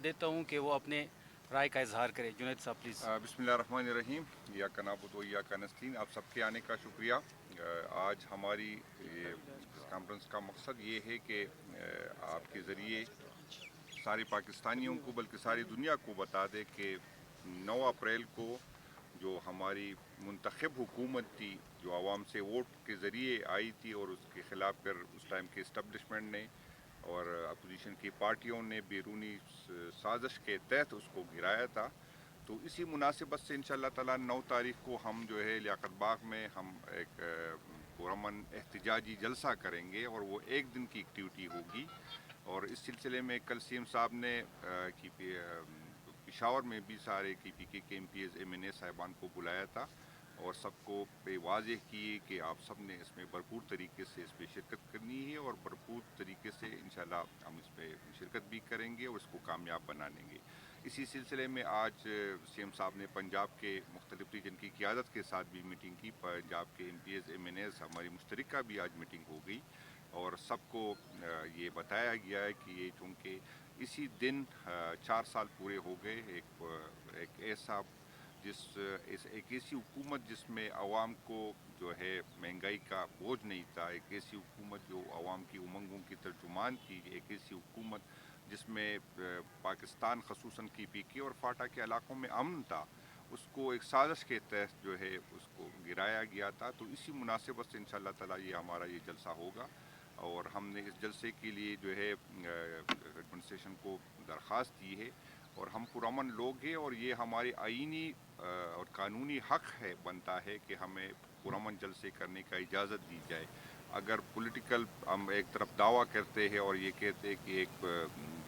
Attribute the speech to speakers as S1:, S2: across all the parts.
S1: देता हूँ कि वो अपने राय का इजहार करें। जुनैद साहब प्लीज़।
S2: बिस्मिल्लाहिर्रहमानिर्रहीम, या का नाबुद व या का नस्तईन। आप सबके आने का शुक्रिया। आज हमारी इस कॉन्फ्रेंस का मकसद ये है कि आपके ज़रिए सारे पाकिस्तानियों को बल्कि सारी दुनिया को बता दे कि 9 अप्रैल को जो हमारी मुंतखब हुकूमत थी, जो आवाम से वोट के ज़रिए आई थी और उसके ख़िलाफ़ फिर उस टाइम के इस्टबलिशमेंट ने और अपोजिशन की पार्टियों ने बैरूनी साजिश के तहत उसको गिराया था। तो इसी मुनासिबत से इंशाअल्लाह ताला 9 तारीख को हम जो है लियाकत बाग में हम एक पुरअमन एहतजाजी जलसा करेंगे और वो एक दिन की एक्टिविटी होगी। और इस सिलसिले में कल सीएम साहब ने पेशावर में भी सारे KPK के MPs MNA साहिबान को बुलाया था और सबको पे वाज़ेह किए कि आप सब ने इसमें भरपूर तरीके से इसमें शिरकत करनी है और भरपूर तरीके से इंशाल्लाह हम इसमें शिरकत भी करेंगे और इसको कामयाब बना लेंगे। इसी सिलसिले में आज सीएम साहब ने पंजाब के मुख्तलिफ रीजन की क़ियादत के साथ भी मीटिंग की। पंजाब के MPs MNAs हमारी मुश्तरका भी आज मीटिंग हो गई और सबको ये बताया गया है कि ये चूँकि इसी दिन 4 साल पूरे हो गए एक ऐसा एक ऐसी हुकूमत जिसमें आवाम को जो है महंगाई का बोझ नहीं था, एक ऐसी हुकूमत जो आवाम की उमंगों की तर्जुमान थी, एक ऐसी हुकूमत जिसमें पाकिस्तान खसूसन KPK और फाटा के इलाकों में अमन था, उसको एक साजिश के तहत जो है उसको गिराया गया था। तो इसी मुनासिबत से इंशाअल्लाह ताला ये हमारा ये जलसा होगा और हमने इस जलसे के लिए जो है एडमिनिस्ट्रेशन को दरख्वास्त दी है और हम पुरअमन लोग हैं और ये हमारी आईनी और कानूनी हक है बनता है कि हमें पुरअमन जलसे करने का इजाज़त दी जाए। अगर पॉलिटिकल हम एक तरफ दावा करते हैं और ये कहते हैं कि एक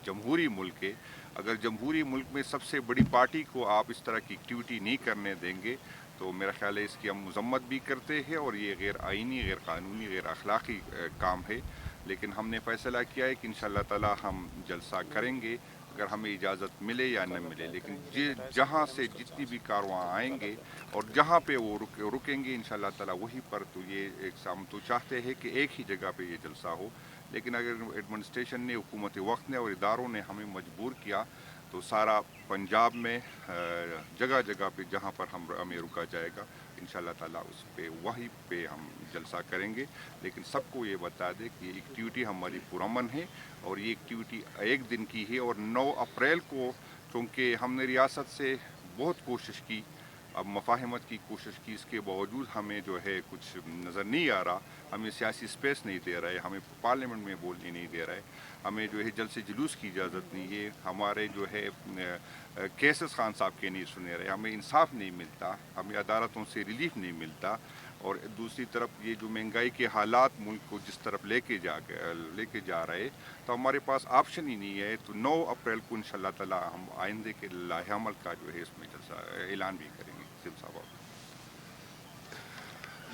S2: जमहूरी मुल्क है, अगर जमहूरी मुल्क में सबसे बड़ी पार्टी को आप इस तरह की एक्टिविटी नहीं करने देंगे तो मेरा ख्याल है इसकी हम मजम्मत भी करते हैं और ये गैर आइनी, गैर कानूनी, गैर अखलाक़ी काम है। लेकिन हमने फ़ैसला किया है कि इंशाअल्लाह ताला हम जलसा करेंगे अगर हमें इजाज़त मिले या न मिले। लेकिन जहाँ से जितनी भी कारवां आएंगे और जहाँ पे वो रुकेंगे इंशाअल्लाह ताला वहीं पर तो ये एक हम तो चाहते हैं कि एक ही जगह पे ये जलसा हो। लेकिन अगर एडमिनिस्ट्रेशन ने, हुकूमत वक्त ने और इदारों ने हमें मजबूर किया तो सारा पंजाब में जगह जगह पे जहाँ पर हमें रुका जाएगा इंशाअल्लाह ताला उस पे वहीं पे हम जलसा करेंगे। लेकिन सबको ये बता दें कि एक्टिविटी हमारी पुरअमन है और ये एक्टिविटी एक दिन की है और 9 अप्रैल को चूँकि हमने रियासत से बहुत कोशिश की, अब मफाहमत की कोशिश की, इसके बावजूद हमें जो है कुछ नज़र नहीं आ रहा, हमें सियासी स्पेस नहीं दे रहा है, हमें पार्लियामेंट में बोलने नहीं दे रहा है, हमें जो है जलसे जुलूस की इजाज़त नहीं है, हमारे जो है केसेस खान साहब के नहीं सुने रहे, हमें इंसाफ नहीं मिलता, हमें अदालतों से रिलीफ नहीं मिलता। और दूसरी तरफ ये जो महंगाई के हालात मुल्क को जिस तरफ लेके जा रहे तो हमारे पास ऑप्शन ही नहीं है। तो 9 अप्रैल को इंशाअल्लाह ताला हम आइंदे के लाहेअमल का जो है इसमें जलसा ऐलान भी करेंगे।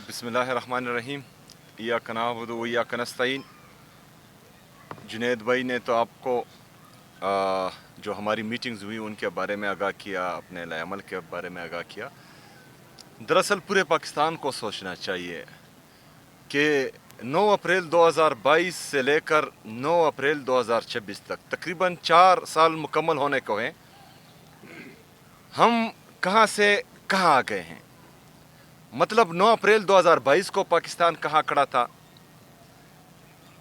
S3: बिस्मिल्लाहिर्रहमानिर्रहीम, इय्याका नअबुदु व इय्याका नस्तईन। जुनैद भाई ने तो आपको जो हमारी मीटिंग्स हुई उनके बारे में आगाह किया, अपने लाएअमल के बारे में आगाह किया। दरअसल पूरे पाकिस्तान को सोचना चाहिए कि 9 अप्रैल 2022 से लेकर 9 अप्रैल 2026 तक तकरीबन 4 साल मुकम्मल होने को हैं। हम कहाँ से कहाँ आ गए हैं? मतलब 9 अप्रैल 2022 को पाकिस्तान कहाँ खड़ा था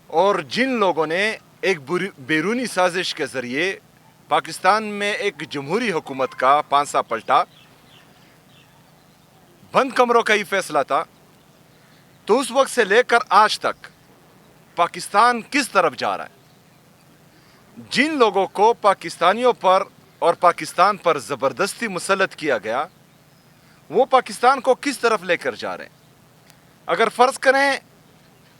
S3: और जिन लोगों ने एक बैरूनी साजिश के ज़रिए पाकिस्तान में एक जमहूरी हुकूमत का पांसा पलटा, बंद कमरों का ही फैसला था, तो उस वक्त से लेकर आज तक पाकिस्तान किस तरफ जा रहा है? जिन लोगों को पाकिस्तानियों पर और पाकिस्तान पर ज़बरदस्ती मुसल्लत किया गया वो पाकिस्तान को किस तरफ लेकर जा रहे हैं? अगर फ़र्ज़ करें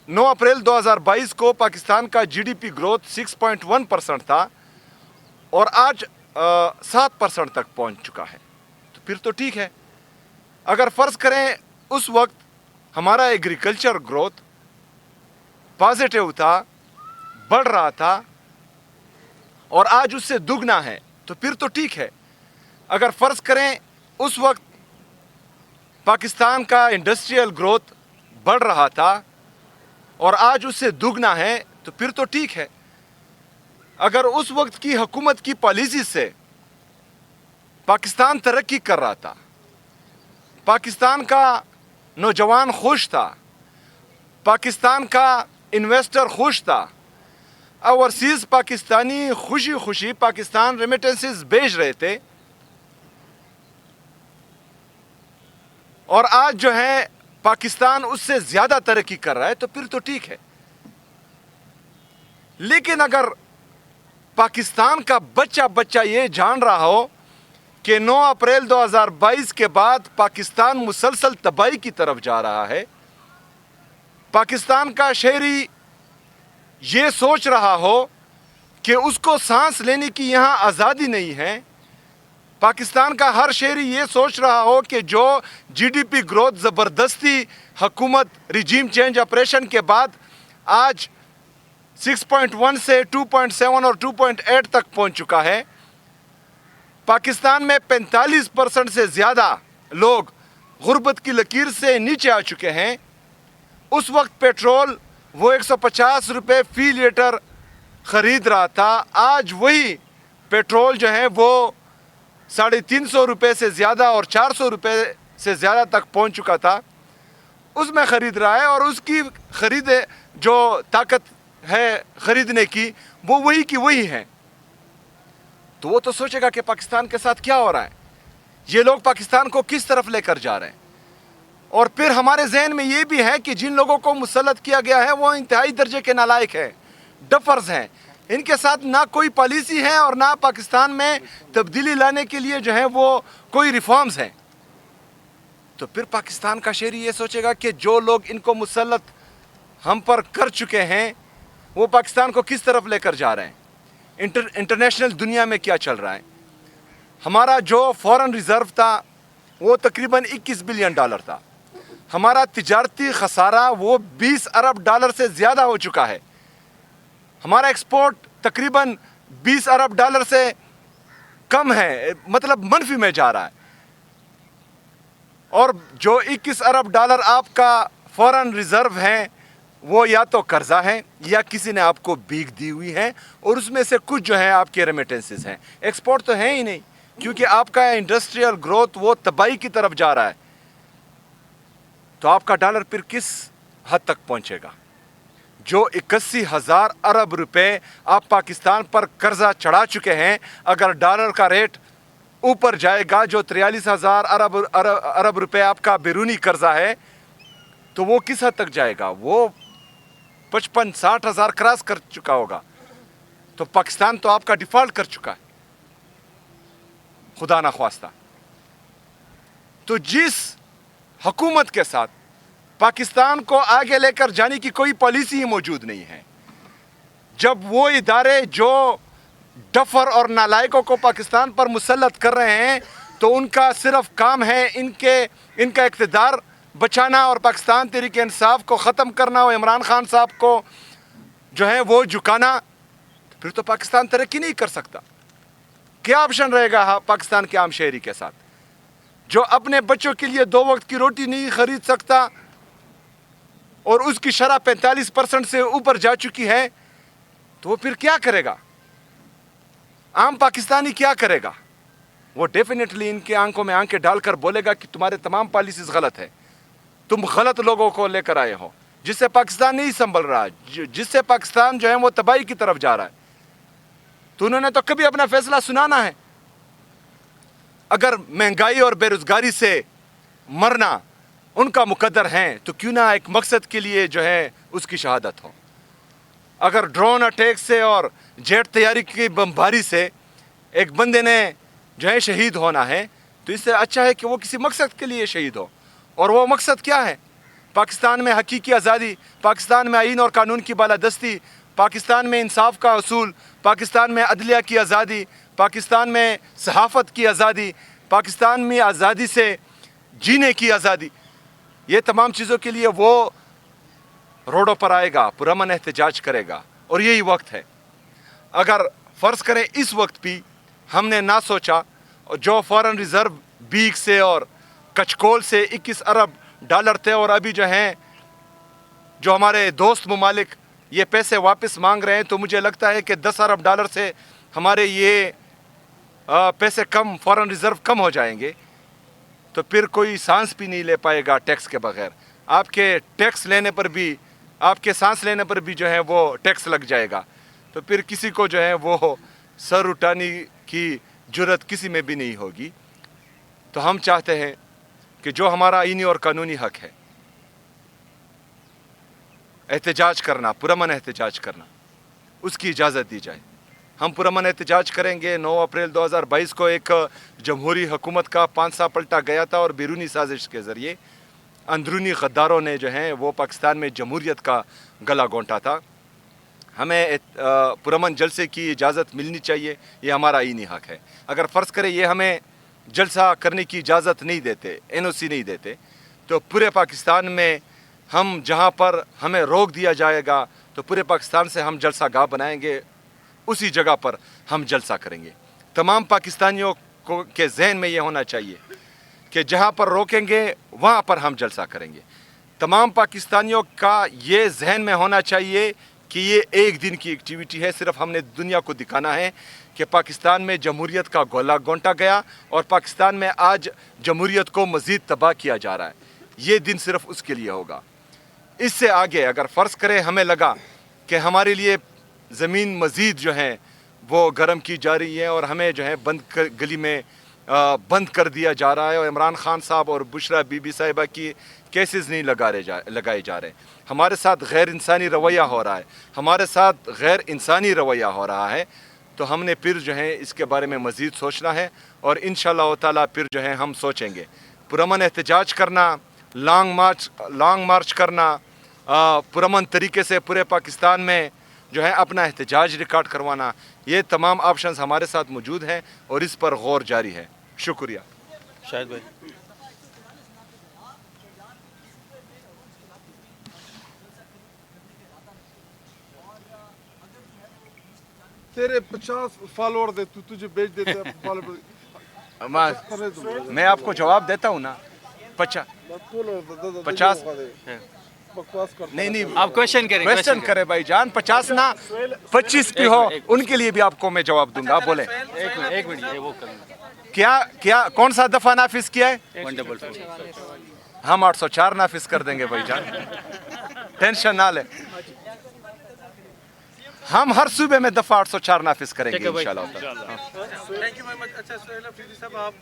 S3: 9 अप्रैल 2022 को पाकिस्तान का GDP ग्रोथ 6.1% था और आज 7% तक पहुंच चुका है, तो फिर तो ठीक है। अगर फ़र्ज़ करें उस वक्त हमारा एग्रीकल्चर ग्रोथ पॉजिटिव था, बढ़ रहा था और आज उससे दुगना है, तो फिर तो ठीक है। अगर फ़र्ज़ करें उस वक्त पाकिस्तान का इंडस्ट्रियल ग्रोथ बढ़ रहा था और आज उससे दुगना है, तो फिर तो ठीक है। اگر اس وقت کی حکومت کی پالیسی سے پاکستان ترقی کر رہا تھا، پاکستان کا نوجوان خوش تھا، پاکستان کا انویسٹر خوش تھا، اوورسیز پاکستانی خوشی خوشی پاکستان ریمیٹنسز بھیج رہے تھے، اور آج جو ہے پاکستان اس سے زیادہ ترقی کر رہا ہے، تو پھر تو ٹھیک ہے. لیکن اگر پاکستان کا بچہ یہ جان رہا ہو کہ 9 اپریل 2022 کے بعد پاکستان مسلسل تباہی کی طرف جا رہا ہے، پاکستان کا شہری یہ سوچ رہا ہو کہ اس کو سانس لینے کی یہاں آزادی نہیں ہے، پاکستان کا ہر شہری یہ سوچ رہا ہو کہ جو جی ڈی پی گروتھ زبردستی حکومت ریجیم چینج آپریشن کے بعد آج 6.1 سے 2.7 اور 2.8 تک پہنچ چکا ہے، پاکستان میں 45% سے زیادہ لوگ غربت کی لکیر سے نیچے آ چکے ہیں. اس وقت پیٹرول وہ 150 روپے فی لیٹر خرید رہا تھا، آج وہی پیٹرول جو ہے وہ 350 روپے سے زیادہ اور 400 روپے سے زیادہ تک پہنچ چکا تھا، اس میں خرید رہا ہے، اور اس کی خرید جو طاقت ہے خریدنے کی وہ وہی کی وہی ہے. تو وہ تو سوچے گا کہ پاکستان کے ساتھ کیا ہو رہا ہے، یہ لوگ پاکستان کو کس طرف لے کر جا رہے ہیں. اور پھر ہمارے ذہن میں یہ بھی ہے کہ جن لوگوں کو مسلط کیا گیا ہے وہ انتہائی درجے کے نالائق ہیں، ڈفرز ہیں، ان کے ساتھ نہ کوئی پالیسی ہے اور نہ پاکستان میں تبدیلی لانے کے لیے جو ہے وہ کوئی ریفارمز ہیں. تو پھر پاکستان کا شہری یہ سوچے گا کہ جو لوگ ان کو مسلط ہم پر کر چکے ہیں وہ پاکستان کو کس طرف لے کر جا رہے ہیں، انٹرنیشنل دنیا میں کیا چل رہا ہے. ہمارا جو فورن ریزرو تھا وہ تقریباً $21 بلین تھا، ہمارا تجارتی خسارہ وہ $20 ارب سے زیادہ ہو چکا ہے، ہمارا ایکسپورٹ تقریباً $20 ارب سے کم ہے، مطلب منفی میں جا رہا ہے. اور جو $21 ارب آپ کا فورن ریزرو ہیں وہ یا تو قرضہ ہے یا کسی نے آپ کو بھیک دی ہوئی ہے، اور اس میں سے کچھ جو ہے آپ کے ریمیٹنسز ہیں. ایکسپورٹ تو ہے ہی نہیں، کیونکہ آپ کا انڈسٹریل گروتھ وہ تباہی کی طرف جا رہا ہے. تو آپ کا ڈالر پھر کس حد تک پہنچے گا؟ جو 81,000 ارب روپے آپ پاکستان پر قرضہ چڑھا چکے ہیں، اگر ڈالر کا ریٹ اوپر جائے گا، جو 43,000 ارب روپے آپ کا بیرونی قرضہ ہے، تو وہ کس حد تک جائے گا؟ وہ 55-60 ہزار کراس کر چکا ہوگا. تو پاکستان تو آپ کا ڈیفالٹ کر چکا ہے، خدا نخواستہ. تو جس حکومت کے ساتھ پاکستان کو آگے لے کر جانے کی کوئی پالیسی ہی موجود نہیں ہے، جب وہ ادارے جو ڈفر اور نالائقوں کو پاکستان پر مسلط کر رہے ہیں تو ان کا صرف کام ہے ان کا اقتدار بچانا اور پاکستان تحریک انصاف کو ختم کرنا اور عمران خان صاحب کو جو ہے وہ جھکانا، پھر تو پاکستان ترقی نہیں کر سکتا. کیا آپشن رہے گا پاکستان کے عام شہری کے ساتھ جو اپنے بچوں کے لیے 2 وقت کی روٹی نہیں خرید سکتا اور اس کی شرح 45% سے اوپر جا چکی ہے؟ تو وہ پھر کیا کرے گا؟ عام پاکستانی کیا کرے گا؟ وہ ڈیفینیٹلی ان کے آنکھوں میں آنکھیں ڈال کر بولے گا کہ تمہارے تمام پالیسیز غلط ہے، تم غلط لوگوں کو لے کر آئے ہو، جس سے پاکستان نہیں سنبھل رہا، جس سے پاکستان جو ہے وہ تباہی کی طرف جا رہا ہے. تو انہوں نے تو کبھی اپنا فیصلہ سنانا ہے. اگر مہنگائی اور بے روزگاری سے مرنا ان کا مقدر ہے تو کیوں نہ ایک مقصد کے لیے جو ہے اس کی شہادت ہو. اگر ڈرون اٹیک سے اور جیٹ تیاری کی بمباری سے ایک بندے نے جو ہے شہید ہونا ہے تو اس سے اچھا ہے کہ وہ کسی مقصد کے لیے شہید ہو. اور وہ مقصد کیا ہے؟ پاکستان میں حقیقی آزادی، پاکستان میں آئین اور قانون کی بالادستی، پاکستان میں انصاف کا حصول، پاکستان میں عدلیہ کی آزادی، پاکستان میں صحافت کی آزادی، پاکستان میں آزادی سے جینے کی آزادی. یہ تمام چیزوں کے لیے وہ روڈوں پر آئے گا، پرامن احتجاج کرے گا. اور یہی وقت ہے. اگر فرض کریں اس وقت بھی ہم نے نہ سوچا، جو فورن ریزرو بیگ سے اور کچکول سے 21 ارب ڈالر تھے، اور ابھی جو ہیں جو ہمارے دوست ممالک ये पैसे वापस मांग रहे हैं, तो मुझे लगता है कि 10 अरब डॉलर से हमारे ये पैसे कम, फॉरेन रिजर्व कम हो जाएंगे, तो फिर कोई सांस भी नहीं ले पाएगा टैक्स के बगैर। आपके टैक्स लेने पर भी, आपके सांस लेने पर भी जो है वो टैक्स लग जाएगा, तो फिर किसी को जो है वो सर उठाने की जुर्रत किसी में भी नहीं होगी। तो हम चाहते हैं कि जो हमारा आईनी और कानूनी हक है, एहतजाज करना, पुरअमन एहतजाज करना, उसकी इजाज़त दी जाए। हम पुरअमन एहतजाज करेंगे। 9 अप्रैल 2022 को एक जमहूरी हुकूमत का पांसा पलटा गया था और बैरूनी साजिश के ज़रिए अंदरूनी गद्दारों ने जो है वो पाकिस्तान में जमहूरियत का गला घोंटा था। हमें पुरअमन जलसे की इजाज़त मिलनी चाहिए, ये हमारा आईनी हक है। अगर फ़र्ज़ करें ये हमें जलसा करने की इजाज़त नहीं देते, NOC नहीं देते, तो पूरे पाकिस्तान में हम जहाँ पर हमें रोक दिया जाएगा तो पूरे पाकिस्तान से हम जलसा गाह बनाएंगे, उसी जगह पर हम जलसा करेंगे। तमाम पाकिस्तानियों को के जहन में ये होना चाहिए कि जहाँ पर रोकेंगे वहाँ पर हम जलसा करेंगे। तमाम पाकिस्तानियों का ये जहन में होना चाहिए कि ये एक दिन की एक्टिविटी है, सिर्फ हमने दुनिया को दिखाना है कि पाकिस्तान में जमहूरियत का गोला घोंटा गया और पाकिस्तान में आज जमहूरियत को मज़ीद तबाह किया जा रहा है। ये दिन सिर्फ उसके लिए होगा। इससे आगे अगर फ़र्ज़ करें हमें लगा कि हमारे लिए ज़मीन मज़ीद जो है वो गर्म की जा रही है और हमें जो है गली में बंद कर दिया जा रहा है और इमरान खान साहब और बुशरा बीबी साहिबा की केसेस नहीं लगाए जा रहे, हमारे साथ गैर इंसानी रवैया हो रहा है, हमारे साथ गैर इंसानी रवैया हो रहा है, तो हमने फिर जो है इसके बारे में मज़ीद सोचना है और इंशाअल्लाह ताला फिर जो है हम सोचेंगे। पुरअमन एहतजाज करना, लॉन्ग मार्च करना, पुरअमन तरीके से पूरे पाकिस्तान में जो है अपना एहतजाज रिकॉर्ड करवाना, ये तमाम ऑप्शंस हमारे साथ मौजूद हैं और इस पर गौर जारी है। शुक्रिया।
S1: शाहिद भाई।
S4: तेरे 50 फॉलोअर दे, तू तुझे बेच देते हैं
S3: मैं आपको जवाब देता हूँ ना। 50
S4: बकवास कर।
S3: नहीं,
S1: आप क्वेश्चन करें,
S3: क्वेश्चन करे भाई जान। 50 ना 25 भी हो, उनके लिए भी आपको मैं जवाब दूंगा। आप बोले
S1: एक मिनट ये वो कर
S3: क्या कौन सा दफा नाफिज किया है?
S1: 144
S3: हम 804 नाफिज कर देंगे भाई जान, टेंशन ना ले। हम हर सूबे में दफा 804 नाफिज करेंगे इंशाल्लाह।
S5: Thank you very much. अच्छा सोहेल अफरीदी साहब, आप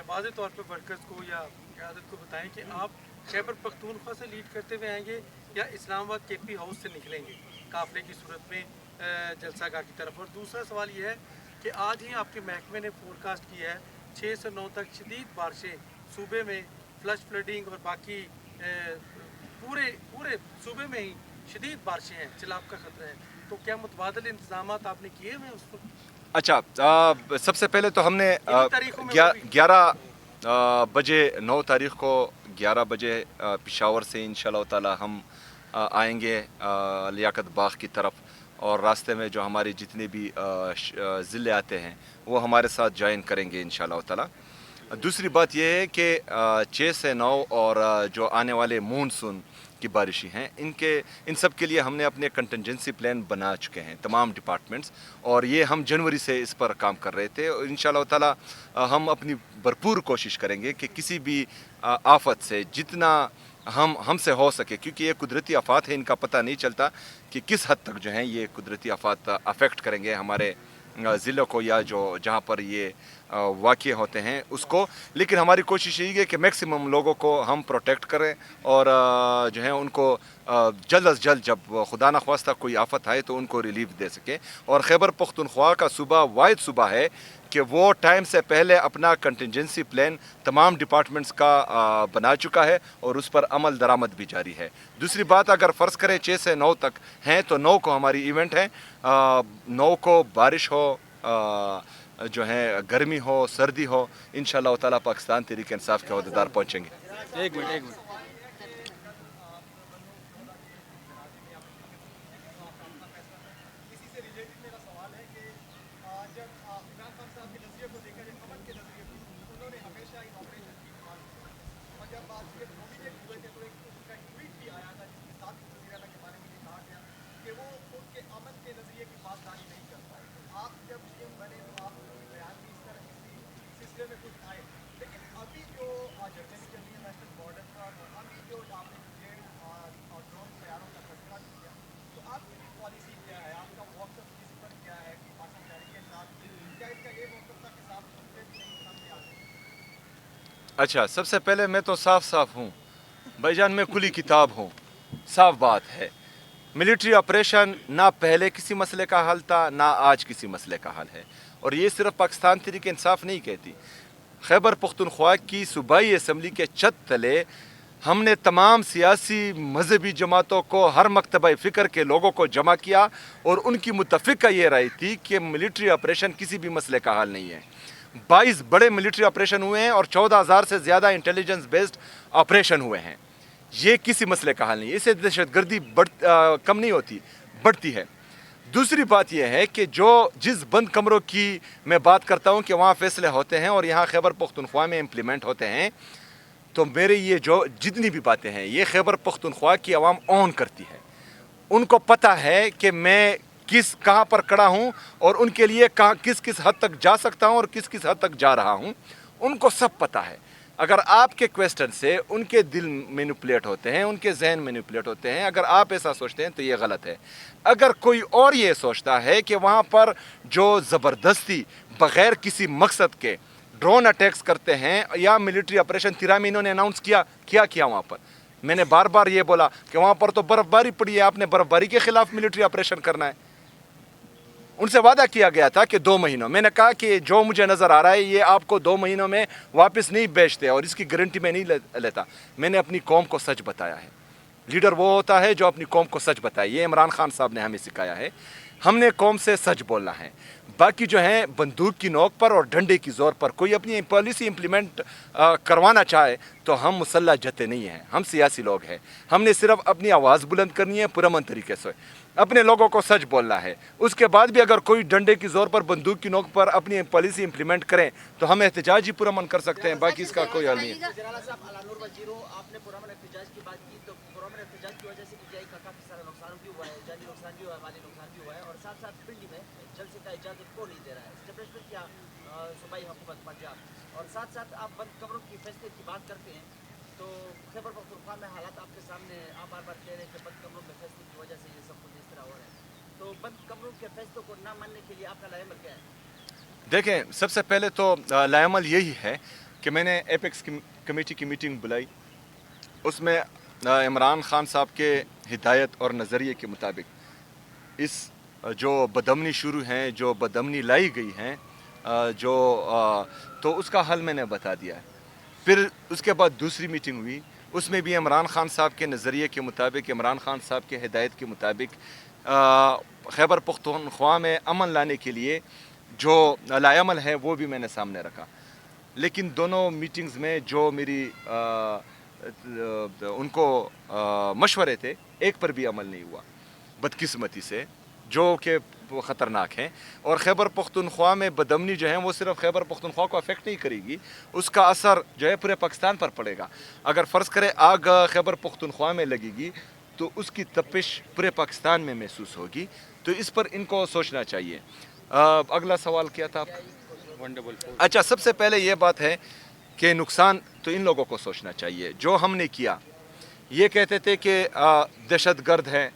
S5: वाज़े तौर पे वर्कर्स को या क़यादत को बताएं कि आप खैबर पख्तूनख्वा से लीड करते हुए आएंगे या इस्लामाबाद KP हाउस से निकलेंगे काफ़िले की सूरत में जलसागाह की तरफ। और दूसरा सवाल ये है कि आज ही आपके महकमे ने फोरकास्ट किया है 6 से 9 तक शदीद बारिशें सूबे में, फ्लश फ्लडिंग और बाकी पूरे सूबे में ही शदीद बारिशें हैं, सैलाब का खतरा है, तो क्या मुतबादल इंतजाम आपने किए हुए उस पर?
S3: अच्छा, सबसे पहले तो हमने
S5: तारीखों में
S3: 11 बजे 9 तारीख को 11 बजे पेशावर से इंशाल्लाह ताला हम आएंगे लियाकत बाग की तरफ, और रास्ते में जो हमारे जितने भी ज़िले आते हैं वो हमारे साथ ज्वाइन करेंगे इंशाल्लाह ताला। दूसरी बात यह है कि 6 से 9 और जो आने वाले मानसून की बारिशें हैं, इन सब के लिए हमने अपने कंटिजेंसी प्लान बना चुके हैं तमाम डिपार्टमेंट्स, और ये हम जनवरी से इस पर काम कर रहे थे। और इंशाल्लाह ताला हम अपनी भरपूर कोशिश करेंगे कि किसी भी आफत से जितना हमसे हो सके, क्योंकि ये कुदरती आफात है, इनका पता नहीं चलता कि किस हद तक जो है ये कुदरती आफात अफेक्ट करेंगे हमारे ज़िलों को या जो जहाँ पर ये वाक़े होते हैं उसको। लेकिन हमारी कोशिश यही है कि मैक्सिमम लोगों को हम प्रोटेक्ट करें और जो है उनको जल्द अज जल्द जब खुदा न ख्वास्ता कोई आफत आए तो उनको रिलीफ दे सके। और खैबर पख्तूनख्वा का सूबा वाहिद सूबा है कि वो टाइम से पहले अपना कंटिजेंसी प्लान तमाम डिपार्टमेंट्स का बना चुका है और उस पर अमल दरामद भी जारी है। दूसरी बात, अगर फ़र्ज़ करें 6 से 9 तक हैं तो 9 को हमारी इवेंट है, 9 को बारिश हो, जो है गर्मी हो, सर्दी हो, इंशाअल्लाह ताला पाकिस्तान तहरीक इंसाफ के अहदेदार पहुँचेंगे।
S1: एक मिनट
S3: अच्छा, सबसे पहले मैं तो साफ साफ हूँ भाईजान, मैं खुली किताब हूँ, साफ बात है। मिलिट्री ऑपरेशन ना पहले किसी मसले का हल था, ना आज किसी मसले का हल है। और ये सिर्फ पाकिस्तान तहरीक इंसाफ नहीं कहती, खैबर पख्तूनख्वा की सूबाई असम्बली के छत तले हमने तमाम सियासी मजहबी जमातों को, हर मकतबा फ़िक्र के लोगों को जमा किया और उनकी मुतफ़िक़ा ये राय थी कि मिलिट्री ऑपरेशन किसी भी मसले का हल नहीं है। 22 बड़े मिलिट्री ऑपरेशन हुए हैं और 14,000 से ज़्यादा इंटेलिजेंस बेस्ड ऑपरेशन हुए हैं। ये किसी मसले का हल नहीं है, इससे दहशतगर्दी कम नहीं होती, बढ़ती है। दूसरी बात यह है कि जिस बंद कमरों की मैं बात करता हूँ कि वहाँ फ़ैसले होते हैं और यहाँ खैबर पख्तूनख्वा में इम्प्लीमेंट होते हैं, तो मेरे ये जितनी भी बातें हैं ये खैबर पख्तूनख्वा की आवाम ऑन करती है। उनको पता है कि मैं कहाँ पर खड़ा हूँ और उनके लिए किस हद तक जा सकता हूँ और किस हद तक जा रहा हूँ, उनको सब पता है। अगर आपके क्वेश्चन से उनके दिल मैनिपुलेट होते हैं, उनके जहन मैनिपुलेट होते हैं, अगर आप ऐसा सोचते हैं तो ये गलत है। अगर कोई और ये सोचता है कि वहाँ पर जो ज़बरदस्ती बग़ैर किसी मकसद के ड्रोन अटैक्स करते हैं या मिलिट्री ऑपरेशन, तिरा में इन्होंने अनाउंस किया वहाँ पर, मैंने बार बार ये बोला कि वहाँ पर तो बर्फ़बारी पड़ी है, आपने बर्फ़बारी के ख़िलाफ़ मिलिट्री ऑपरेशन करना है। उनसे वादा किया गया था कि 2 महीनों, मैंने कहा कि जो मुझे नज़र आ रहा है ये आपको 2 महीनों में वापस नहीं बेचते और इसकी गारंटी मैं नहीं लेता। मैंने अपनी कौम को सच बताया है। लीडर वो होता है जो अपनी कौम को सच बताए, ये इमरान खान साहब ने हमें सिखाया है। हमने कौम से सच बोलना है। बाकी जो है बंदूक की नोक पर और डंडे की ज़ोर पर कोई अपनी पॉलिसी इम्प्लीमेंट करवाना चाहे तो हम मुसल्लह जते नहीं हैं, हम सियासी लोग हैं। हमने सिर्फ अपनी आवाज़ बुलंद करनी है, पुरअमन तरीके से अपने लोगों को सच बोलना है। उसके बाद भी अगर कोई डंडे की ज़ोर पर, बंदूक की नोक पर अपनी पॉलिसी इम्प्लीमेंट करें तो हम एहतजाज ही पुरअमन कर सकते हैं, बाकी इसका कोई हल नहीं है।
S6: और साथ साथ आप बंद कमरों की फैसले की बात करते हैं तो खैबर पख्तूनख्वा में हालात आपके सामने, आप बार बार कह रहे हैं कि बंद कमरों में फैसले की वजह से ये सब कुछ इस तरह हो रहा है, तो बंद कमरों के फैसलों को ना मानने के लिए आपका लाएमल क्या है?
S3: देखें, सबसे पहले तो लाएमल यही है कि मैंने एपेक्स कमेटी की मीटिंग बुलाई, उसमें इमरान खान साहब के हिदायत और नज़रिए के मुताबिक इस जो बदमनी शुरू हैं, जो बदमनी लाई गई हैं, तो उसका हल मैंने बता दिया है। फिर उसके बाद दूसरी मीटिंग हुई, उसमें भी इमरान खान साहब के नज़रिए के मुताबिक, इमरान खान साहब के हिदायत के मुताबिक खैबर पख्तूनख्वा में अमन लाने के लिए जो लाएमल है वो भी मैंने सामने रखा। लेकिन दोनों मीटिंग्स में जो मेरी उनको मशवरे थे, एक पर भी अमल नहीं हुआ बदकिस्मती से, जो कि ख़तरनाक हैं। और खैबर पख्तूनख्वा में बदमनी जो है वो सिर्फ खैबर पख्तूनख्वा को अफेक्ट नहीं करेगी, उसका असर जो है पूरे पाकिस्तान पर पड़ेगा। अगर फ़र्ज़ करें आग खैबर पख्तूनख्वा में लगेगी तो उसकी तपिश पूरे पाकिस्तान में महसूस होगी। तो इस पर इनको सोचना चाहिए। अगला सवाल क्या था आपका? अच्छा, सबसे पहले ये बात है कि नुकसान तो इन लोगों को सोचना चाहिए। जो हमने किया, ये कहते थे कि दहशतगर्द है,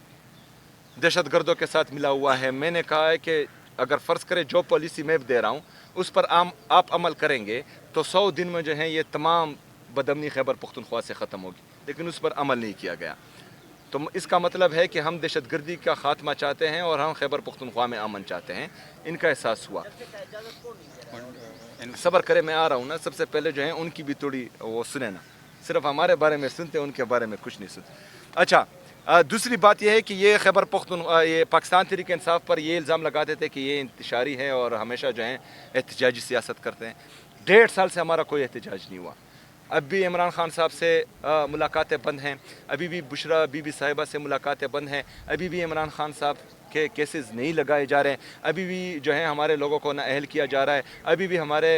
S3: दहशतगर्दों के साथ मिला हुआ है। मैंने कहा है कि अगर फ़र्ज़ करें जो पॉलिसी मैं दे रहा हूँ उस पर आप अमल करेंगे तो 100 दिन में जो है ये तमाम बदमनी खैबर पख्तूनख्वा से ख़त्म होगी, लेकिन उस पर अमल नहीं किया गया। तो इसका मतलब है कि हम दहशतगर्दी का ख़ात्मा चाहते हैं और हम खैबर पख्तूनख्वा में अमन चाहते हैं। इनका एहसास हुआ। सब्र करें, मैं आ रहा हूँ ना। सबसे पहले जो है उनकी भी थोड़ी वो सुने ना, सिर्फ हमारे बारे में सुनते, उनके बारे में कुछ नहीं सुनते। अच्छा, दूसरी बात यह है कि ये खैबर पख्तूनख्वा, ये पाकिस्तान तहरीक इंसाफ पर ये इल्ज़ाम लगाते थे कि ये इंतशारी है और हमेशा जो है एहतजाजी सियासत करते हैं। 1.5 साल से हमारा कोई एहतजाज नहीं हुआ। अब भी इमरान खान साहब से मुलाकातें बंद हैं, अभी भी बुशरा बीबी साहिबा से मुलाकातें बंद हैं, अभी भी इमरान खान साहब के केसेस नहीं लगाए जा रहे हैं, अभी भी जो है हमारे लोगों को नाअहल किया जा रहा है, अभी भी हमारे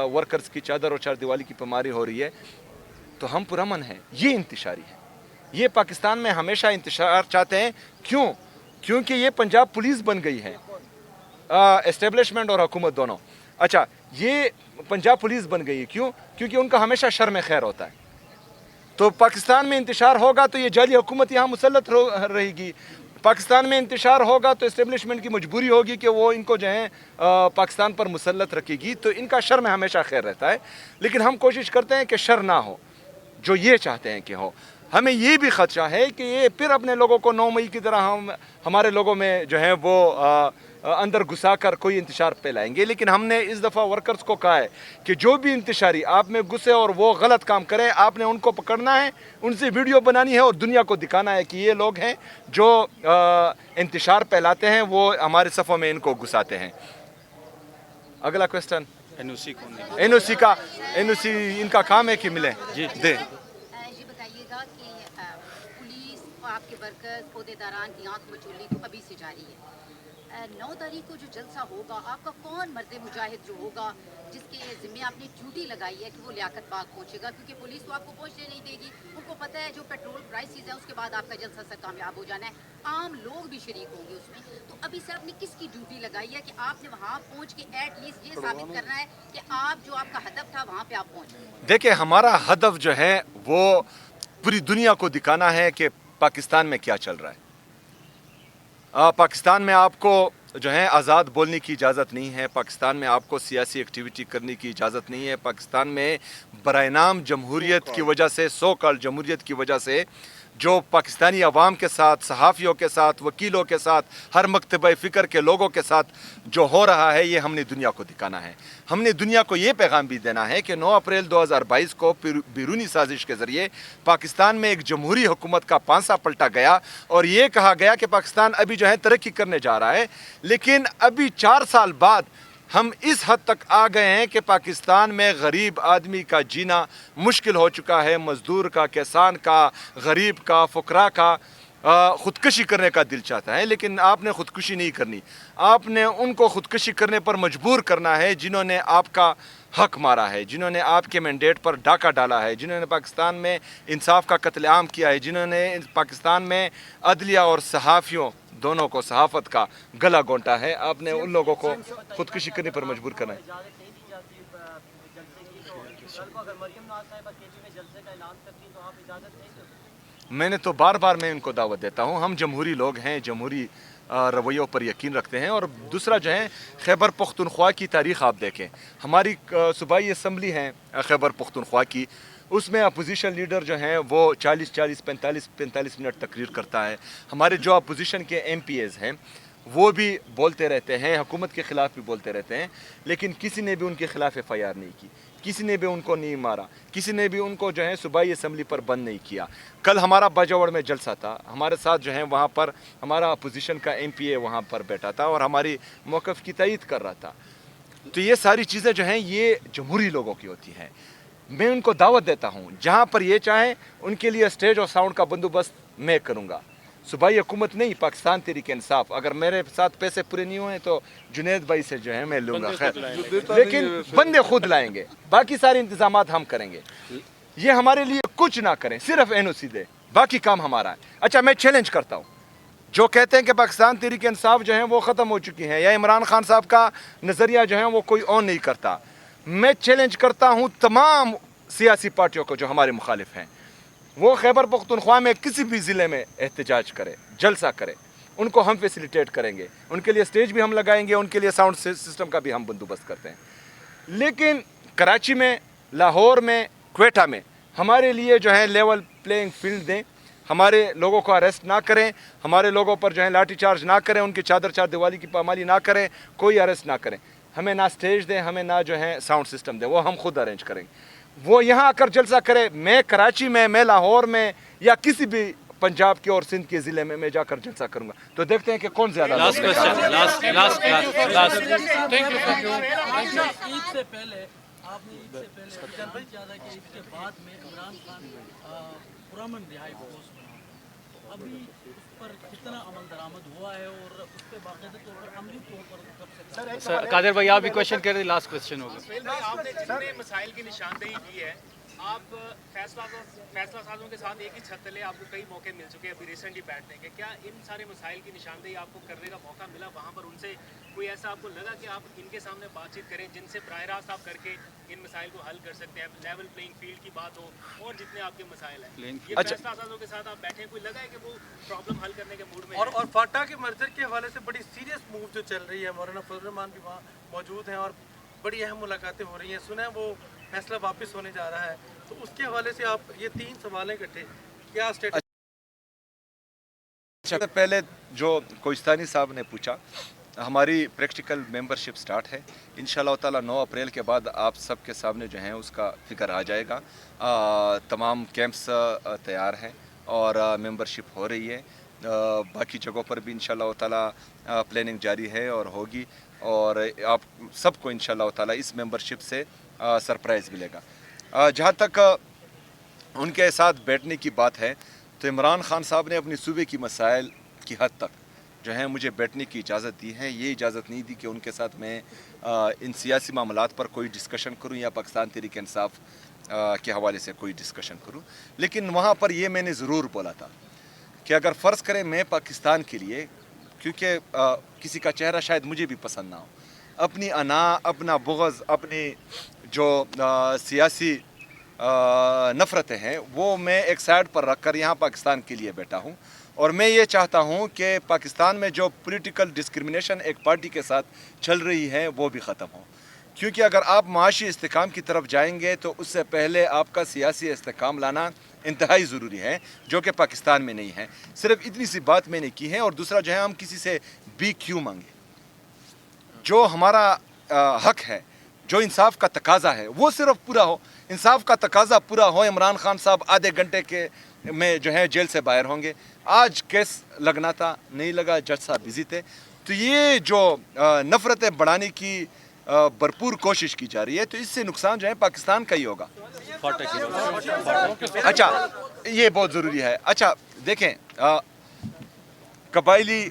S3: वर्कर्स की चादर और चारदीवारी की पमारी हो रही है। तो हम पुरअमन हैं, ये इंतशारी है। ये पाकिस्तान में हमेशा इंतशार चाहते हैं। क्यों? क्योंकि ये पंजाब पुलिस बन गई है, एस्टेब्लिशमेंट और हुकूमत दोनों। अच्छा, ये पंजाब पुलिस बन गई। क्यों? क्योंकि उनका हमेशा शर्म खैर होता है। तो पाकिस्तान में इंतशार होगा तो ये जाली हुकूमत यहाँ मुसल्लत रहेगी। पाकिस्तान में इंतशार होगा तो इस्टेब्लिशमेंट की मजबूरी होगी कि वो इनको जो है पाकिस्तान पर मुसल्लत रखेगी। तो इनका शर में हमेशा खैर रहता है, लेकिन हम कोशिश करते हैं कि शर ना हो जो ये चाहते हैं कि हो। हमें ये भी खदशा है कि ये फिर अपने लोगों को 9 मई की तरह हमारे लोगों में जो है वो अंदर घुसा कर कोई इंतशार फैलाएंगे। लेकिन हमने इस दफ़ा वर्कर्स को कहा है कि जो भी इंतशारी आप में घुसे और वो गलत काम करें, आपने उनको पकड़ना है, उनसे वीडियो बनानी है और दुनिया को दिखाना है कि ये लोग हैं जो इंतशार फैलाते हैं, वो हमारे सफ़ों में इनको घुसाते हैं। अगला क्वेश्चन
S1: एनओसी कौन देगा?
S3: एनओसी इनका काम है कि मिले
S1: जी
S3: दे।
S7: ये बताइएगा कि पुलिस और आपके वर्कर्स अहदेदारान की आंख मचोली तो अभी से जारी है। 9 तारीख को जो जलसा होगा, आपका कौन मर्द मुजाहिद जो होगा जिसके ज़िम्मे आपने ड्यूटी लगाई है कि वो लियाकत बाग पहुंचेगा? क्योंकि पुलिस तो आपको पहुंचने नहीं देगी, उनको पता है जो पेट्रोल प्राइसेस है उसके बाद आपका जलसा से कामयाब हो जाना है, आम लोग भी शरीक होंगे उसमें। तो अभी से आपने किसकी ड्यूटी लगाई है कि आपने वहाँ पहुँच के एटलीस्ट ये साबित करना है कि आप जो आपका हदफ था वहाँ पर आप पहुँच गए?
S3: देखिए, हमारा हदफ जो है वो पूरी दुनिया को दिखाना है कि पाकिस्तान में क्या चल रहा है। पाकिस्तान में आपको जो है आज़ाद बोलने की इजाज़त नहीं है। पाकिस्तान में आपको सियासी एक्टिविटी करने की इजाज़त नहीं है। पाकिस्तान में बराए नाम जमहूरियत की वजह से, सो कॉल्ड जमहूरियत की वजह से जो पाकिस्तानी अवाम के साथ, सहाफ़ियों के साथ, वकीलों के साथ, हर मकतबा फ़िक्र के लोगों के साथ जो हो रहा है, ये हमने दुनिया को दिखाना है। हमने दुनिया को ये पैगाम भी देना है कि 9 अप्रैल 2022 को बैरूनी साजिश के ज़रिए पाकिस्तान में एक जमहूरी हुकूमत का पांसा पलटा गया और ये कहा गया कि पाकिस्तान अभी जो है तरक्की करने जा रहा है। लेकिन अभी 4 साल बाद हम इस हद तक आ गए हैं कि पाकिस्तान में गरीब आदमी का जीना मुश्किल हो चुका है। मज़दूर का, किसान का, गरीब का, फ़ुकरा का ख़ुदकशी करने का दिल चाहता है, लेकिन आपने ख़ुदकशी नहीं करनी। आपने उनको ख़ुदकशी करने पर मजबूर करना है जिन्होंने आपका हक मारा है, जिन्होंने आपके मैंडेट पर डाका डाला है, जिन्होंने पाकिस्तान में इंसाफ का कत्लेआम किया है, जिन्होंने पाकिस्तान में अदलिया और सहाफ़ियों दोनों को, सहाफ़त का गला घोंटा है। आपने उन लोगों को ख़ुदकशी करने पर मजबूर करना है।
S6: इजाज़त नहीं दी जाती जलसे की, तो कल को अगर मरियम नवाज़ साहिबा केपी में जलसे का ऐलान करती तो आप इजाज़त नहीं देते?
S3: मैंने तो बार बार मैं इनको दावत देता हूँ। हम जमहूरी लोग हैं, जमहूरी रवैयों पर यकीन रखते हैं। और दूसरा जो है, खैबर पख्तूनख्वा की तारीख़ आप देखें, हमारी सूबाई असम्बली है खैबर पख्तूनख्वा की, उसमें अपोजिशन लीडर जो हैं वो 40-40, 45-45 मिनट तकरीर करता है। हमारे जो अपोजिशन के MPs हैं वो भी बोलते रहते हैं, हुकूमत के ख़िलाफ़ भी बोलते रहते हैं, लेकिन किसी ने भी उनके ख़िलाफ़ FIR नहीं की, किसी ने भी उनको नहीं मारा, किसी ने भी उनको जो है सूबाई असम्बली पर बंद नहीं किया। कल हमारा बाजौड़ में जलसा था, हमारे साथ जो है वहाँ पर हमारा अपोजिशन का MPA वहाँ पर बैठा था और हमारी मौक़िफ़ की तईद कर रहा था। तो ये सारी चीज़ें जो हैं ये जमहूरी लोगों की होती हैं। मैं उनको दावत देता हूँ, जहाँ पर ये चाहें उनके लिए स्टेज और साउंड का बंदोबस्त मैं करूँगा। सूबाई हुकूमत नहीं, पाकिस्तान तहरीक इंसाफ। अगर मेरे साथ पैसे पूरे नहीं हुए तो जुनैद भाई से जो है मैं लूँगा, खैर, लेकिन बंदे खुद लाएंगे, बाकी सारे इंतजामात हम करेंगे। ये हमारे लिए कुछ ना करें, सिर्फ NOC दे, बाकी काम हमारा है। अच्छा, मैं चैलेंज करता हूँ जो कहते हैं कि पाकिस्तान तहरीक इंसाफ जो है वो ख़त्म हो चुकी है या इमरान खान साहब का नज़रिया जो है वो कोई ऑन नहीं करता। मैं चैलेंज करता हूँ तमाम सियासी पार्टियों को जो हमारे मुखालिफ हैं, वो खैबर पख्तूनख्वा में किसी भी ज़िले में एहतजाज करे, जलसा करे, उनको हम फैसिलिटेट करेंगे, उनके लिए स्टेज भी हम लगाएंगे, उनके लिए साउंड सिस्टम का भी हम बंदोबस्त करते हैं। लेकिन कराची में, लाहौर में, क्वेटा में हमारे लिए जो है लेवल प्लेइंग फील्ड दें, हमारे लोगों को अरेस्ट ना करें, हमारे लोगों पर जो है लाठी चार्ज ना करें, उनकी चादर चार दिवाली की पामाली ना करें, कोई अरेस्ट ना करें। हमें ना स्टेज दें, हमें ना जो है साउंड सिस्टम दें, वो हम खुद अरेंज करेंगे। वो यहाँ आकर जलसा करे, मैं कराची में, मैं लाहौर में या किसी भी पंजाब के और सिंध के ज़िले में मैं जाकर जलसा करूँगा। तो देखते हैं कि कौन ज़्यादा।
S1: लास्ट क्वेश्चन, लास्ट
S5: ईद से पहले आपने किया था कि इसके बाद में इमरान खान पुरअमन रिहाई फोर्स बना, तो अभी उस पर कितना अमल दरामद हुआ है और उस पर बाकायदा तौर पर अमली तौर पर कब से?
S1: सर कादिर भाई आप भी क्वेश्चन कर रहे, लास्ट क्वेश्चन होगा।
S8: आपने जितने मसाइल की निशानदेही की है, آپ فیصلہ سازوں کے ساتھ ایک ہی چھت تلے آپ کو کئی موقع مل چکے ہیں ابھی ریسنٹلی بیٹھنے کے، کیا ان سارے مسائل کی نشاندہی آپ کو کرنے کا موقع ملا وہاں پر؟ ان سے کوئی ایسا آپ کو لگا کہ آپ ان کے سامنے بات چیت کریں جن سے براہ راست آپ کر کے ان مسائل کو حل کر سکتے ہیں، لیول پلینگ فیلڈ کی بات ہو اور جتنے آپ کے مسائل ہیں، یہ فیصلہ سازوں کے ساتھ آپ بیٹھے، کوئی لگا ہے کہ وہ پرابلم حل کرنے کے موڈ میں ہیں؟
S5: اور فاٹا کے مرجر کے حوالے سے بڑی سیریس موو جو چل رہی ہے، مولانا فضل الرحمان بھی وہاں موجود ہیں اور بڑی اہم ملاقاتیں ہو رہی ہیں، سنا ہے وہ فیصلہ واپس ہونے جا رہا ہے، تو اس کے حوالے سے آپ یہ 3 سوال ہیں اکٹھے، کیا اسٹیٹس؟
S3: اچھا، پہلے جو کوہستانی صاحب نے پوچھا، ہماری پریکٹیکل ممبرشپ سٹارٹ ہے انشاءاللہ تعالی 9 اپریل کے بعد آپ سب کے سامنے جو ہیں اس کا فگر آ جائے گا. تمام کیمپس تیار ہیں اور ممبرشپ ہو رہی ہے. باقی جگہوں پر بھی انشاءاللہ تعالی پلاننگ جاری ہے اور ہوگی، اور آپ سب کو انشاءاللہ تعالی اس ممبرشپ سے سرپرائز ملے گا. جہاں تک ان کے ساتھ بیٹھنے کی بات ہے تو عمران خان صاحب نے اپنی صوبے کی مسائل کی حد تک جو ہیں مجھے بیٹھنے کی اجازت دی ہے. یہ اجازت نہیں دی کہ ان کے ساتھ میں ان سیاسی معاملات پر کوئی ڈسکشن کروں یا پاکستان تحریک انصاف کے حوالے سے کوئی ڈسکشن کروں. لیکن وہاں پر یہ میں نے ضرور بولا تھا کہ اگر فرض کریں میں پاکستان کے لیے، کیونکہ کسی کا چہرہ شاید مجھے بھی پسند نہ ہو، اپنی انا، اپنا بغض، اپنی جو سیاسی نفرتیں ہیں وہ میں ایک سائڈ پر رکھ کر یہاں پاکستان کے لیے بیٹھا ہوں. اور میں یہ چاہتا ہوں کہ پاکستان میں جو پولیٹیکل ڈسکرمنیشن ایک پارٹی کے ساتھ چل رہی ہے وہ بھی ختم ہو. کیونکہ اگر آپ معاشی استحکام کی طرف جائیں گے تو اس سے پہلے آپ کا سیاسی استحکام لانا انتہائی ضروری ہے، جو کہ پاکستان میں نہیں ہے. صرف اتنی سی بات میں نے کی ہے. اور دوسرا جو ہے، ہم کسی سے بھی کیوں مانگیں؟ جو ہمارا حق ہے، جو انصاف کا تقاضا ہے وہ صرف پورا ہو. انصاف کا تقاضا پورا ہو. عمران خان صاحب آدھے گھنٹے کے میں جو ہے جیل سے باہر ہوں گے. آج کیس لگنا تھا، نہیں لگا، جج صاحب بزی تھے. تو یہ جو نفرتیں بڑھانے کی بھرپور کوشش کی جا رہی ہے تو اس سے نقصان جو ہے پاکستان کا ہی ہوگا. اچھا، یہ بہت ضروری ہے. اچھا دیکھیں، قبائلی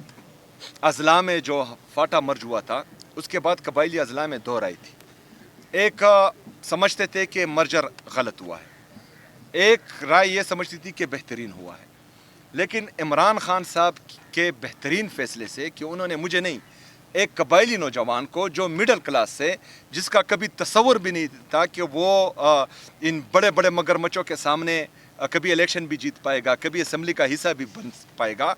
S3: اضلاع میں جو فاٹا مرج ہوا تھا اس کے بعد قبائلی اضلاع میں 2 رائے تھی. ایک سمجھتے تھے کہ مرجر غلط ہوا ہے، ایک رائے یہ سمجھتی تھی کہ بہترین ہوا ہے. لیکن عمران خان صاحب کے بہترین فیصلے سے کہ انہوں نے مجھے نہیں، ایک قبائلی نوجوان کو جو مڈل کلاس سے، جس کا کبھی تصور بھی نہیں تھا کہ وہ ان بڑے بڑے مگرمچھوں کے سامنے کبھی الیکشن بھی جیت پائے گا، کبھی اسمبلی کا حصہ بھی بن پائے گا،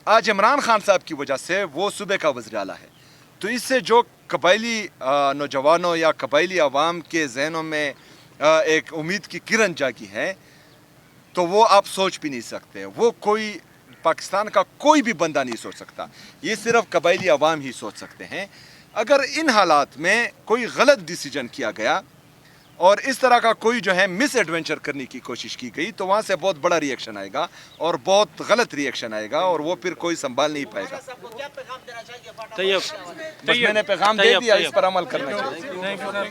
S3: آج عمران خان صاحب کی وجہ سے وہ صوبے کا وزیر اعلیٰ ہے. تو اس سے جو قبائلی نوجوانوں یا قبائلی عوام کے ذہنوں میں ایک امید کی کرن جاگی ہے تو وہ آپ سوچ بھی نہیں سکتے. وہ کوئی پاکستان کا کوئی بھی بندہ نہیں سوچ سکتا. یہ صرف قبائلی عوام ہی سوچ سکتے ہیں. اگر ان حالات میں کوئی غلط ڈیسیجن کیا گیا اور اس طرح کا کوئی جو ہے مس ایڈونچر کرنے کی کوشش کی گئی تو وہاں سے بہت بڑا ریئیکشن آئے گا اور بہت غلط ریئیکشن آئے گا اور وہ پھر کوئی سنبھال نہیں پائے گا.
S6: کیا پیغام دینا چاہیے؟
S1: طیب
S3: بس میں نے پیغام دے دیا، اس پر عمل کرنا چاہیے.